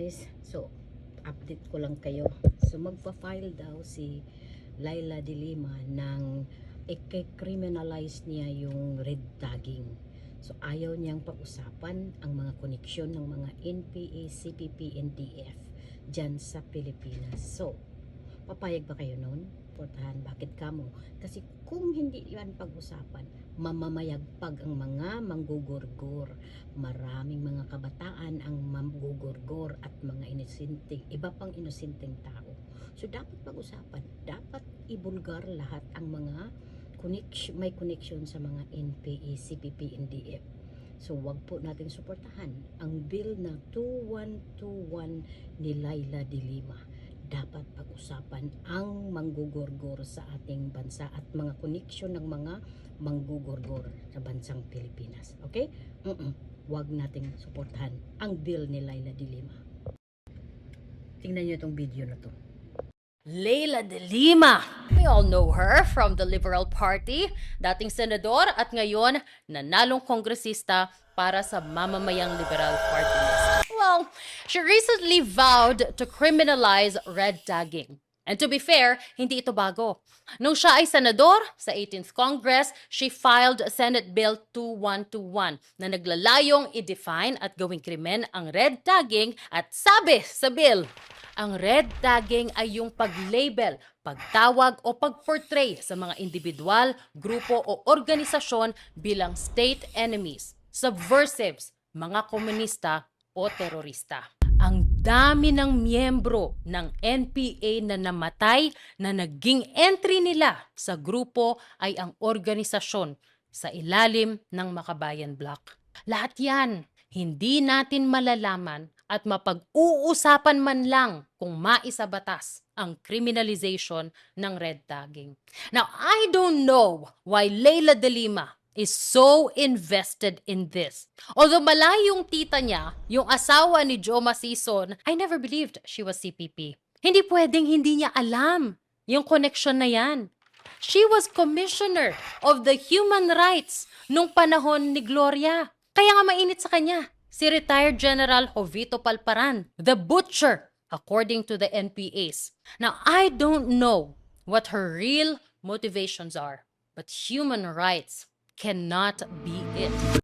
guys, so update ko lang kayo. So magpa-file daw si Laila de Lima ng i-criminalize niya yung red tagging. So ayaw niyang pag-usapan ang mga koneksyon ng mga NPA, CPP, NDF dyan sa Pilipinas. So papayag ba kayo nun? Portahan, bakit kamo? Kasi kung hindi yan pag-usapan, mamamayagpag ang mga manggugurgur. Maraming mga kabataan ang manggugurgur at mga inosenteng, iba pang inosenteng tao. So dapat pag-usapan, dapat ibulgar lahat ang mga may connection sa mga NPA, CPP, NDF. So wag po natin suportahan ang bill na 2121 ni Laila de Lima. Dapat pag-usapan ang manggugurgur sa ating bansa at mga koneksyon ng mga manggugurgur sa bansang Pilipinas. Okay? Huwag nating suportahan ang bill ni Laila de Lima. Tingnan niyo itong video na to. Laila de Lima. We all know her from the Liberal Party, dating senador at ngayon nanalong kongresista para sa mamamayang Liberal Party list. Well, she recently vowed to criminalize red tagging. And to be fair, hindi ito bago. Nung siya ay senador sa 18th Congress, she filed Senate Bill 2121 na naglalayong i-define at gawing krimen ang red tagging at sabi sa bill, ang red tagging ay yung pag-label, pagtawag o pag-portray sa mga individual, grupo o organisasyon bilang state enemies, subversives, mga komunista o terorista. Ang dami ng miyembro ng NPA na namatay na naging entry nila sa grupo ay ang organisasyon sa ilalim ng Makabayan Bloc. Lahat yan, hindi natin malalaman at mapag-uusapan man lang kung maisabatas ang criminalization ng red tagging. Now, I don't know why Laila de Lima is so invested in this. Although malayong tita niya, yung asawa ni Joe Masison, I never believed she was CPP. Hindi pwedeng hindi niya alam yung connection na yan. She was commissioner of the human rights nung panahon ni Gloria. Kaya nga mainit sa kanya. Si retired General Jovito Palparan, the butcher, according to the NPAs. Now, I don't know what her real motivations are, but human rights cannot be it.